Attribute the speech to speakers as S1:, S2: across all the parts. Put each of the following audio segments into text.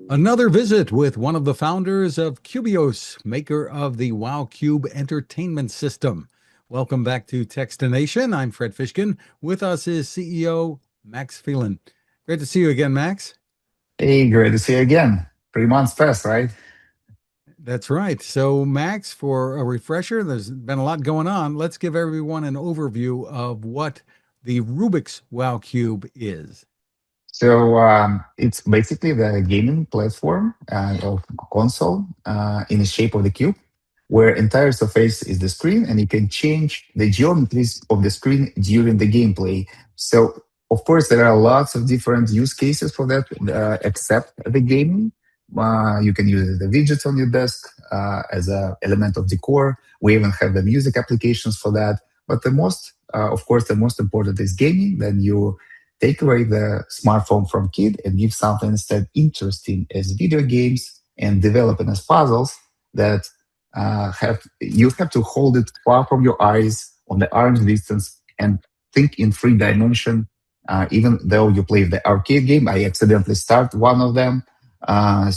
S1: Another visit with one of the founders of Cubios, maker of the WOWCube entertainment system. Welcome back to Techstination. I'm Fred Fishkin. With us is CEO Max Filin. Great to see you again, Max.
S2: Hey, great to see you again. 3 months passed, right?
S1: That's right. So, Max, for a refresher, there's been a lot going on. Let's give everyone an overview of what the Rubik's WOWCube is.
S2: It's basically the gaming platform of console in the shape of the cube, where entire surface is the screen, and you can change the geometries of the screen during the gameplay. So, of course, there are lots of different use cases for that, except the gaming. You can use the widgets on your desk as an element of decor. We even have the music applications for that. But of course, the most important is gaming. Then you take away the smartphone from kid and give something instead interesting as video games and developing as puzzles that have you have to hold it far from your eyes on the arm's distance and think in 3 dimension. Even though you play the arcade game, I accidentally start one of them. You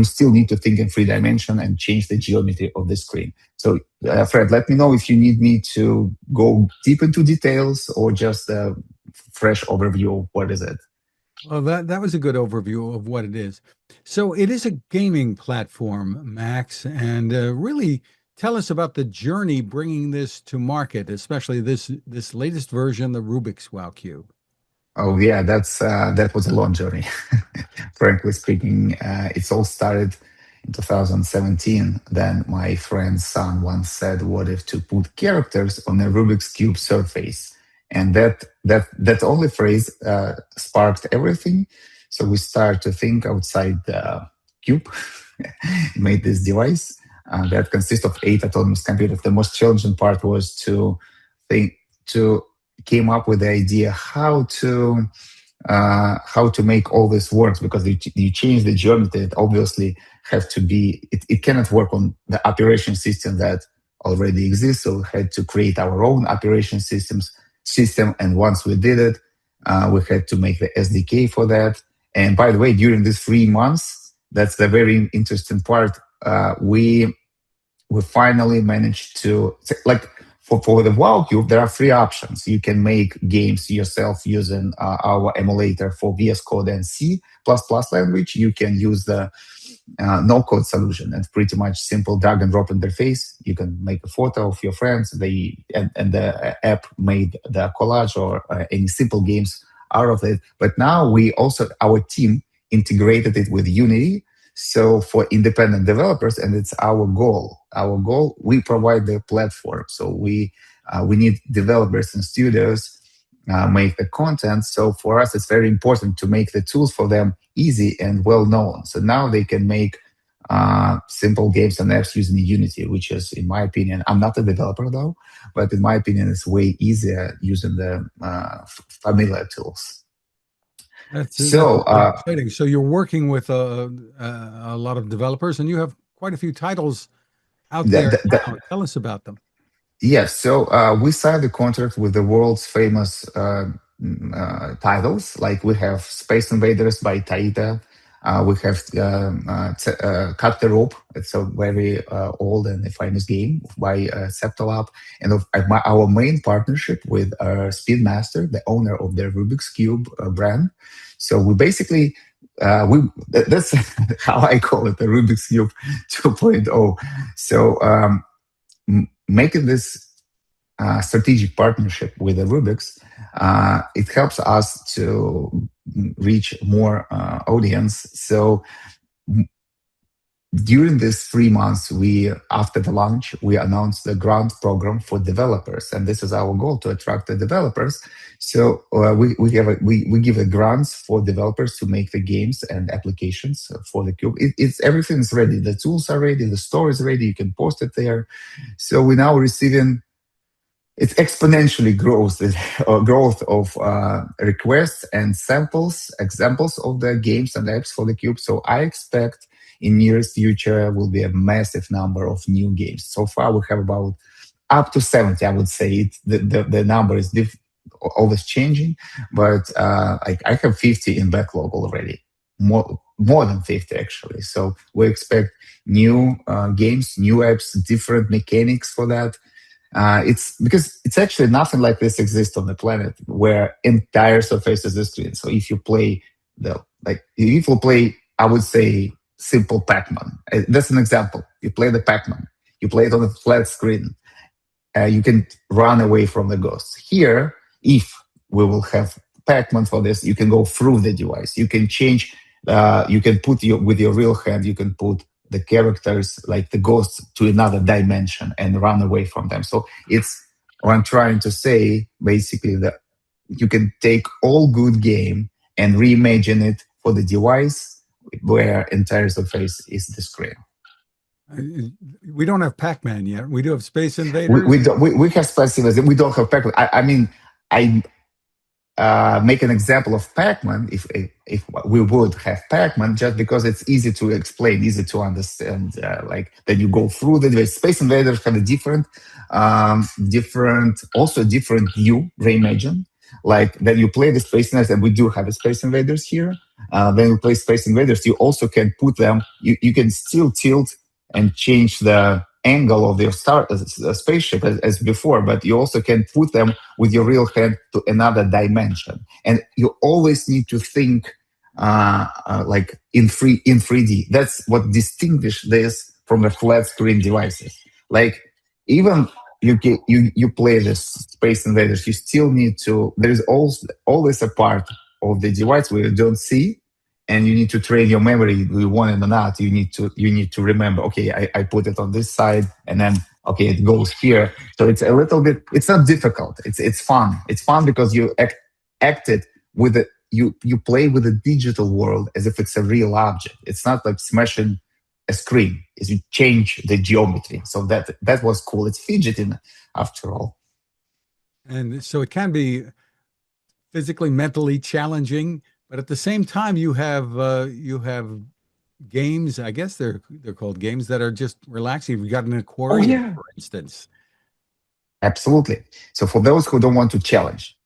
S2: still need to think in 3 dimension and change the geometry of the screen. Fred, let me know if you need me to go deep into details or just a fresh overview of what is it.
S1: Well, that was a good overview of what it is. So it is a gaming platform, Max, and really tell us about the journey bringing this to market, especially this latest version, the Rubik's Wow Cube.
S2: Oh yeah, that was a long journey. Frankly speaking, it's all started in 2017. Then my friend's son once said, "What if to put characters on a Rubik's cube surface?" And that only phrase sparked everything. So we started to think outside the cube, made this device that consists of 8 autonomous computers. The most challenging part was think to came up with the idea how to make all this works, because you change the geometry. It obviously have to be it cannot work on the operation system that already exists. So we had to create our own operation system. And once we did it, we had to make the SDK for that. And by the way, during these 3 months, that's the very interesting part. We finally managed to, like, for the WoW there are 3 options. You can make games yourself using our emulator for VS Code and C++ language. You can use the no-code solution, and pretty much simple drag and drop interface. You can make a photo of your friends. And the app made the collage or any simple games out of it. But now our team integrated it with Unity. So for independent developers, and it's our goal. We provide the platform. So we need developers and studios make the content. So for us, it's very important to make the tools for them easy and well known. So now they can make simple games and apps using Unity, which is, in my opinion, I'm not a developer though, but in my opinion, it's way easier using the familiar tools.
S1: That's
S2: So
S1: really exciting. So you're working with a lot of developers, and you have quite a few titles out
S2: that,
S1: there
S2: that, that
S1: now. Tell us about them.
S2: Yes, so we signed a contract with the world's famous titles. Like we have Space Invaders by Taita. We have Cut the Rope. It's a very old and famous game by Septolab. And our main partnership with Speedmaster, the owner of the Rubik's Cube brand. So we basically that's how I call it, the Rubik's Cube 2.0. Making this strategic partnership with the Rubik's, it helps us to reach more audience. So during these 3 months, after the launch, we announced the grant program for developers, and this is our goal, to attract the developers. So we give a grants for developers to make the games and applications for the cube. It's everything's ready. The tools are ready. The store is ready. You can post it there. So we're now receiving. It exponentially grows the growth of requests and examples of the games and apps for the cube. So I expect in nearest future will be a massive number of new games. So far, we have about up to 70. I would say the number is always changing, but I have 50 in backlog already. more than 50 actually. So we expect new games, new apps, different mechanics for that. It's because it's actually nothing like this exists on the planet where entire surface is the screen. So if you play if you play, I would say simple Pac-Man. That's an example. You play the Pac-Man. You play it on a flat screen. You can run away from the ghosts. Here, if we will have Pac-Man for this, you can go through the device. You can change. You can put with your real hand. You can put the characters like the ghosts to another dimension and run away from them. So it's what I'm trying to say. Basically, that you can take all good game and reimagine it for the device where entire surface is the screen.
S1: We don't have Pac-Man yet. We do have Space
S2: We
S1: Invaders.
S2: don't we have specimens. We don't have Pac-Man. I mean, I make an example of Pac-Man if we would have Pac-Man just because it's easy to explain, easy to understand. Like then you go through the Space Invaders have a different view, reimagine. Like then you play the Space Invaders, and we do have a Space Invaders here. Then you play Space Invaders. You also can put them. You can still tilt and change the angle of their spaceship as before, but you also can put them with your real hand to another dimension. And you always need to think like in 3D. That's what distinguishes this from the flat screen devices. Like even you play this Space Invaders, you still need to. There is always a part of the device where you don't see, and you need to train your memory. You want it or not, you need to remember. Okay, I put it on this side, and then okay, it goes here. So it's a little bit. It's not difficult. It's fun. It's fun because you act it with it. You play with the digital world as if it's a real object. It's not like smashing a screen. Is you change the geometry. So that was cool. It's fidgeting after all.
S1: And so it can be physically, mentally challenging, but at the same time, you have games. I guess they're called games that are just relaxing. You've got an
S2: Oh
S1: aquarium,
S2: yeah,
S1: for instance.
S2: absolutely. So for those who don't want to challenge,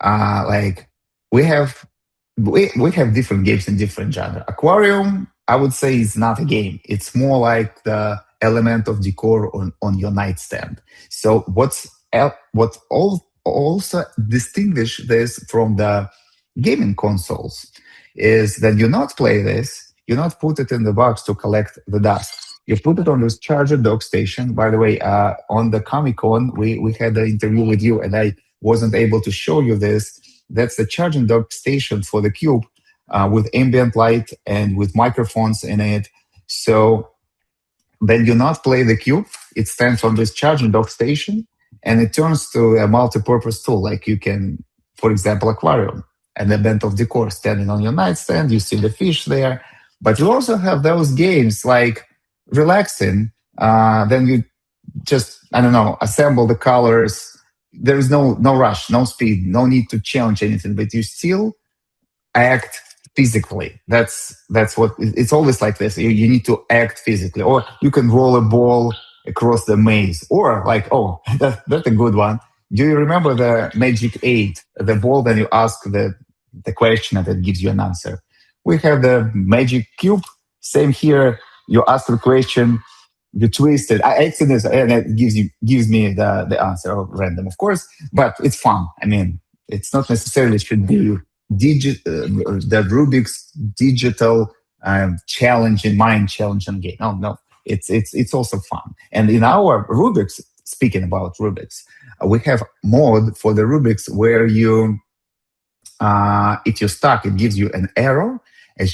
S2: like we have we have different games in different genre. Aquarium, I would say, is not a game. It's more like the element of decor on your nightstand. So what also distinguish this from the gaming consoles is that you not play this, you not put it in the box to collect the dust. You put it on this charger dock station. By the way, on the Comic Con, we had an interview with you, and I wasn't able to show you this. That's the charging dock station for the Cube with ambient light and with microphones in it. So then you not play the Cube. It stands on this charging dock station, and it turns to a multi-purpose tool. Like you can, for example, aquarium, an event of decor standing on your nightstand. You see the fish there, but you also have those games like relaxing. Then you just, I don't know, assemble the colors. There is no rush, no speed, no need to change anything, but you still act physically. That's what it's always like this. You need to act physically, or you can roll a ball across the maze, or like that's a good one. Do you remember the Magic 8, the ball? Then you ask the question and it gives you an answer. We have the Magic Cube. Same here. You ask the question, you twist it. I accident, and it gives me the answer random, of course, but it's fun. I mean, it's not necessarily should be the Rubik's digital challenging mind challenging game. No, it's also fun. And in our Rubik's, speaking about Rubik's, we have mode for the Rubik's where you if you're stuck, it gives you an arrow. It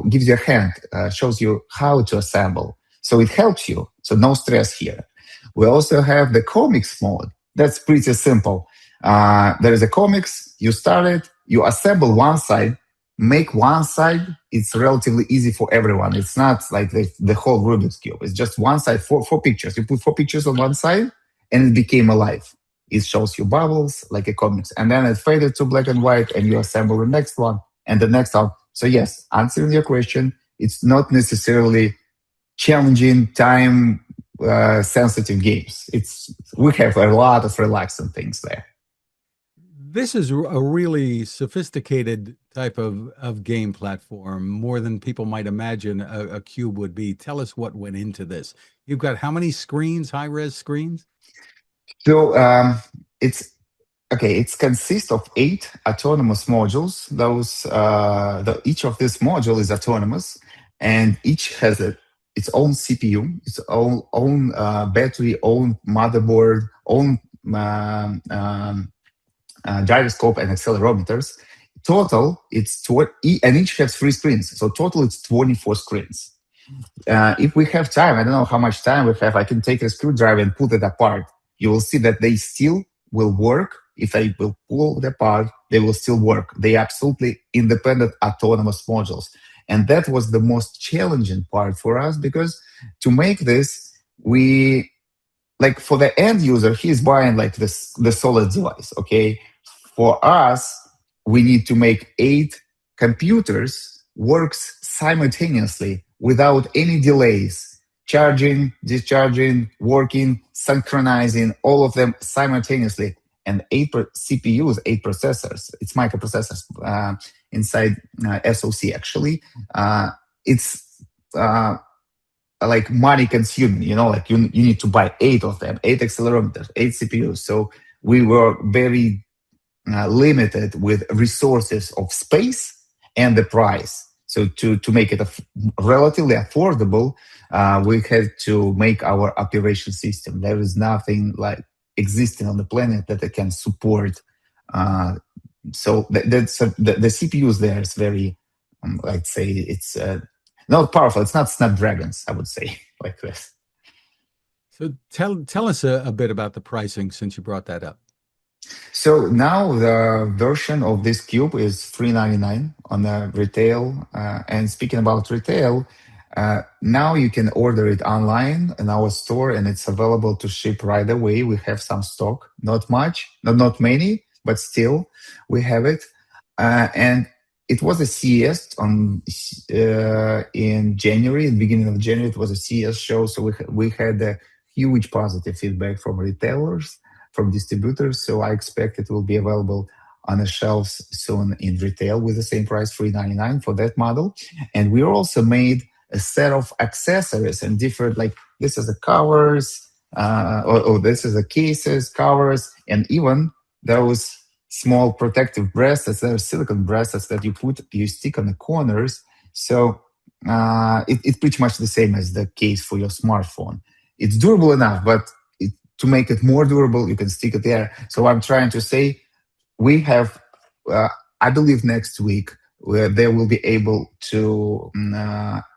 S2: gives you a hint, shows you how to assemble. So it helps you. So no stress here. We also have the comics mode. That's pretty simple. There is a comics. You start it. You assemble one side. Make one side. It's relatively easy for everyone. It's not like the whole Rubik's Cube. It's just one side, four pictures. You put four pictures on one side, and it became alive. It shows you bubbles like a comics. And then it faded to black and white, and you assemble the next one and the next one. So yes, answering your question, it's not necessarily challenging, time sensitive games. We have a lot of relaxing things there.
S1: This is a really sophisticated type of game platform, more than people might imagine a cube would be. Tell us what went into this. You've got how many screens, high-res screens?
S2: So it's okay. It consists of 8 autonomous modules. Each of this module is autonomous, and each has its own CPU, its own battery, own motherboard, own um, um, gyroscope and accelerometers. Total, and each has 3 screens. So total, it's 24 screens. If we have time, I don't know how much time we have, I can take a screwdriver and put it apart. You will see that they still will work. If I will pull it apart, they will still work. They are absolutely independent autonomous modules. And that was the most challenging part for us because to make this, we like for the end user, he's buying like the solid device. Okay. For us, we need to make 8 computers works simultaneously without any delays, charging, discharging, working, synchronizing, all of them simultaneously. And CPUs, 8 processors, it's microprocessors inside SoC actually. It's like money consuming, like you need to buy 8 of them, 8 accelerometers, 8 CPUs. So we were very limited with resources of space and the price. So to make it relatively affordable, we had to make our operation system. There is nothing like existing on the planet that it can support. So the CPUs there is very, I'd say it's not powerful. It's not Snapdragons, I would say like this.
S1: So tell us a bit about the pricing since you brought that up.
S2: So now the version of this cube is $399 on the retail. And speaking about retail, now you can order it online in our store, and it's available to ship right away. We have some stock, not much, not many, but still we have it. And it was a CES in January, in the beginning of January. It was a CES show, so we had a huge positive feedback from retailers, from distributors. So I expect it will be available on the shelves soon in retail with the same price, $399 for that model. And we also made a set of accessories and different, like this is the covers, or this is the cases, covers, and even those small protective bracelets, there are silicone bracelets that you stick on the corners. So it's pretty much the same as the case for your smartphone. It's durable enough, but to make it more durable, you can stick it there. So I'm trying to say, we have, I believe next week, where they will be able to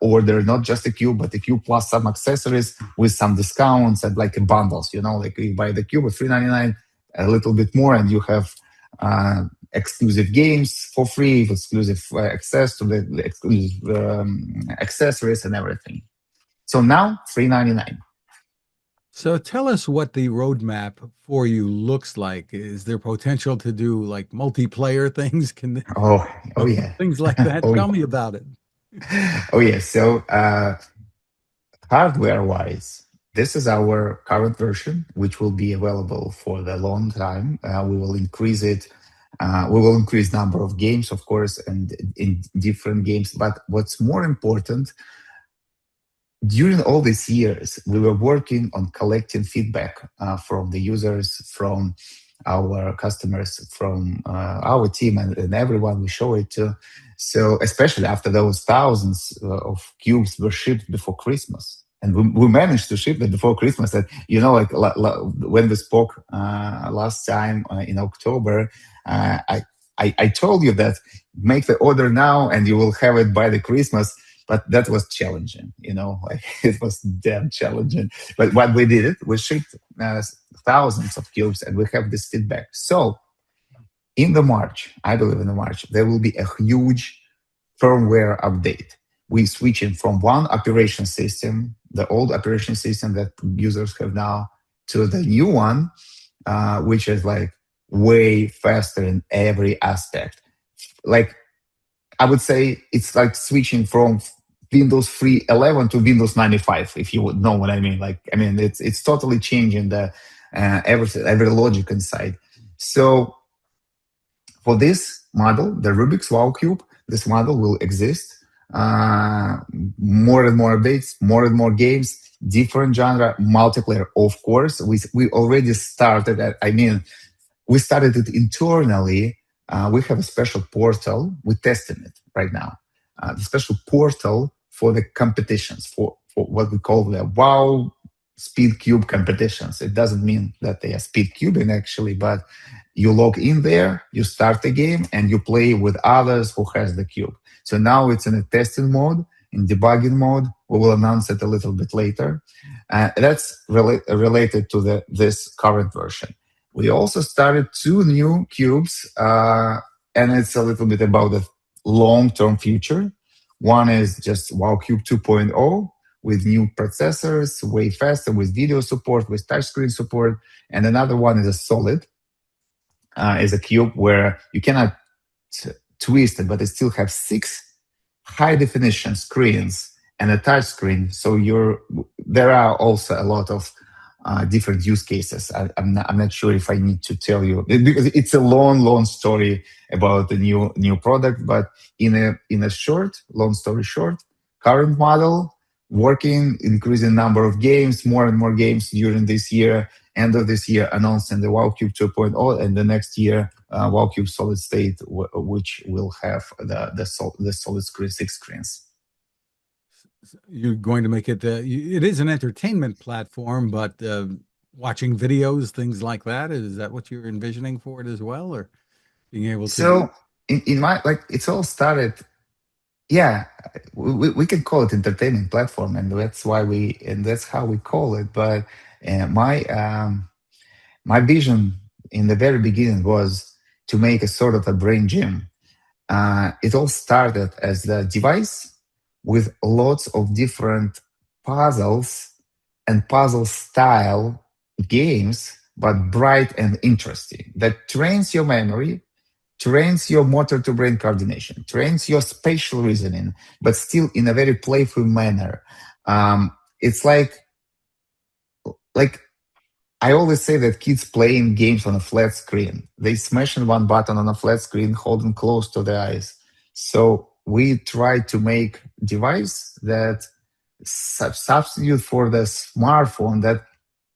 S2: order not just a cube, but a cube plus some accessories with some discounts and like bundles. Like you buy the cube at $399, a little bit more, and you have exclusive games for free, exclusive access to the exclusive accessories and everything. So now $399.
S1: So tell us what the roadmap for you looks like. Is there potential to do like multiplayer things?
S2: Oh, oh yeah.
S1: Things like that?
S2: Oh,
S1: Tell me about it.
S2: oh yeah. So hardware wise, this is our current version, which will be available for the long time. We will increase it. We will increase number of games, of course, and in different games. But what's more important, during all these years, we were working on collecting feedback from the users, from our customers, from our team, and everyone we show it to. So, especially after those thousands of cubes were shipped before Christmas. And we managed to ship it before Christmas. And, when we spoke last time in October, I told you that make the order now and you will have it by the Christmas. But that was challenging, like it was damn challenging. But what we did, we shipped thousands of cubes and we have this feedback. So in the March, I believe in the March, there will be a huge firmware update. We switching from one operation system, the old operation system that users have now, to the new one, which is like way faster in every aspect. Like I would say it's like switching from Windows 3.11 to Windows 95, if you would know what I mean. It's totally changing the every logic inside. So For this model, the Rubik's WOWCube, this model will exist. Uh, More and more updates, more and more games, different genre, multiplayer. Of course, we already started. I mean, we started it internally. We have a special portal. We're testing it right now. The special portal for the competitions, for what we call the WoW Speed Cube competitions. It doesn't mean that they are speed cubing actually, but you log in there, you start the game, and you play with others who has the cube. So now it's in a testing mode, in debugging mode. We will announce it a little bit later. That's related to this current version. We also started two new cubes, and it's a little bit about the long-term future. One is just WOWCube 2.0 with new processors, way faster, with video support, with touchscreen support. And another one is a solid, is a cube where you cannot twist it, but it still have six high definition screens and a touch screen. So there are also a lot of different use cases. I'm not sure if I need to tell you because it's a long story about the new product. But in a long story short, current model working, increasing number of games, more and more games during this year. End of this year, announcing the WOWCube 2.0, and the next year WOWCube Solid State, which will have the solid screen, six screens.
S1: You're going to make it, it is an entertainment platform, but watching videos, things like that, is that what you're envisioning for it as well, or being able to?
S2: So in my, like, it's all started, yeah, we can call it entertainment platform, and that's how we call it. But my vision in the very beginning was to make a sort of a brain gym. It all started as the device with lots of different puzzles and puzzle style games, but bright and interesting, that trains your memory, trains your motor to brain coordination, trains your spatial reasoning, but still in a very playful manner. It's like I always say that kids playing games on a flat screen, they smashing one button on a flat screen, holding close to their eyes. So we try to make device that substitute for the smartphone that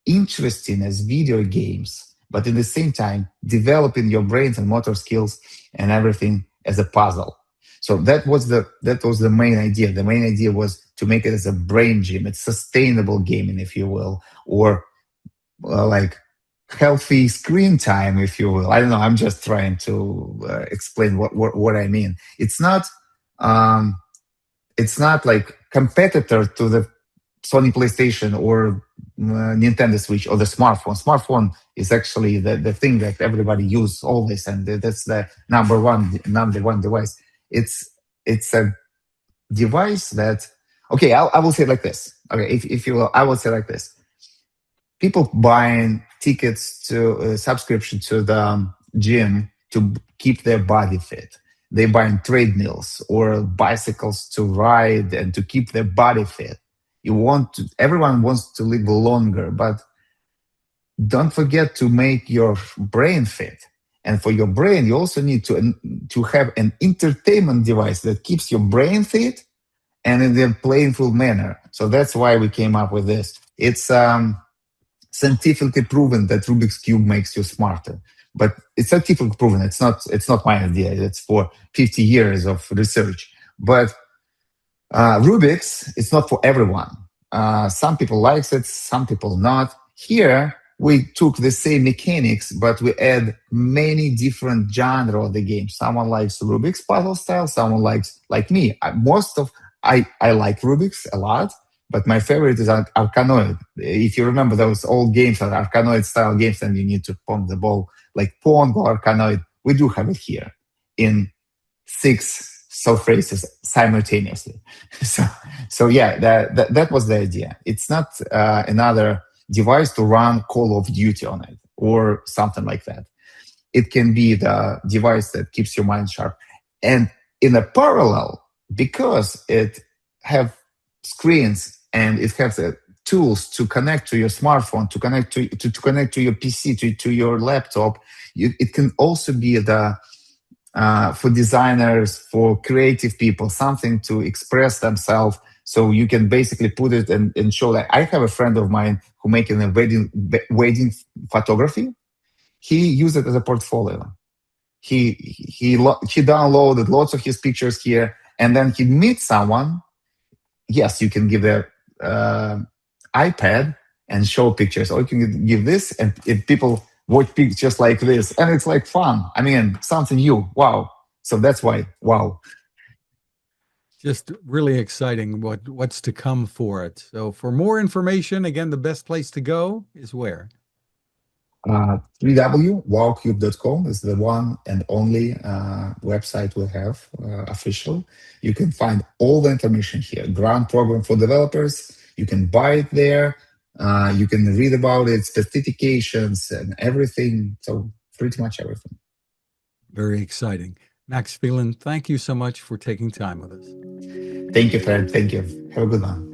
S2: interesting as video games, but in the same time developing your brains and motor skills and everything as a puzzle. So that was the main idea. The main idea was to make it as a brain gym. It's sustainable gaming, if you will, or like healthy screen time, if you will. I don't know. I'm just trying to explain what I mean. It's not like competitor to the Sony PlayStation or Nintendo Switch or the smartphone. Smartphone is actually the thing that everybody uses always, and that's the number one device. It's a device that, okay, I will say it like this. Okay, if you will, I will say it like this. People buying tickets to subscription to the gym to keep their body fit. They buying treadmills or bicycles to ride and to keep their body fit. Everyone wants to live longer, but don't forget to make your brain fit. And for your brain, you also need to have an entertainment device that keeps your brain fit and in a playful manner. So that's why we came up with this. It's scientifically proven that Rubik's Cube makes you smarter. But it's scientifically proven. It's not my idea. It's for 50 years of research. But Rubik's, it's not for everyone. Some people likes it, some people not. Here, we took the same mechanics, but we add many different genre of the game. Someone likes Rubik's puzzle style, someone likes, like me. I like Rubik's a lot, but my favorite is Arkanoid. If you remember those old games, Arkanoid style games, and you need to pong the ball like Pong or Arkanoid, we do have it here in 6 surfaces simultaneously. So yeah, that was the idea. It's not another device to run Call of Duty on it or something like that. It can be the device that keeps your mind sharp. And in a parallel, because it have screens and it has tools to connect to your smartphone, to connect to your PC, to your laptop, it can also be the for designers, for creative people, something to express themselves. So you can basically put it and show that. I have a friend of mine who making a wedding photography. He used it as a portfolio. He downloaded lots of his pictures here, and then he meets someone. Yes, you can give the iPad and show pictures, or you can give this, and if people watch pictures like this, and it's like fun. I mean, something new. Wow. So that's why. Wow.
S1: Just really exciting what's to come for it. So for more information, again, the best place to go is where?
S2: www.wowcube.com is the one and only website we have official. You can find all the information here. Grant program for developers. You can buy it there. You can read about it, specifications, and everything. So pretty much everything.
S1: Very exciting. Max Filin, thank you so much for taking time with us.
S2: Thank you, Fred. Thank you. Have a good one.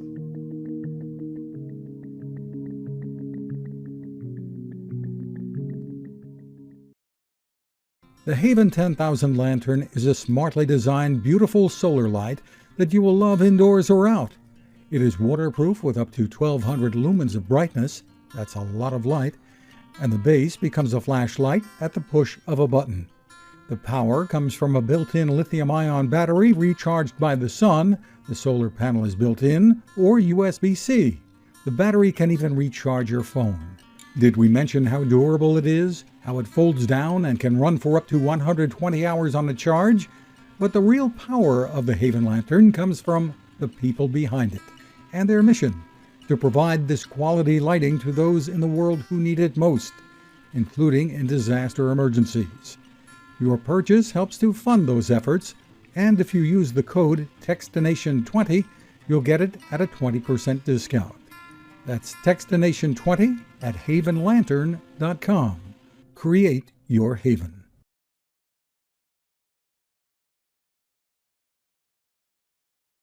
S1: The Haven 10,000 lantern is a smartly designed, beautiful solar light that you will love indoors or out. It is waterproof with up to 1200 lumens of brightness, that's a lot of light, and the base becomes a flashlight at the push of a button. The power comes from a built-in lithium-ion battery recharged by the sun, the solar panel is built in, or USB-C. The battery can even recharge your phone. Did we mention how durable it is, how it folds down and can run for up to 120 hours on a charge? But the real power of the Haven Lantern comes from the people behind it and their mission to provide this quality lighting to those in the world who need it most, including in disaster emergencies. Your purchase helps to fund those efforts, and if you use the code Techstination20, you'll get it at a 20% discount. That's Techstination20 at havenlantern.com. Create your haven.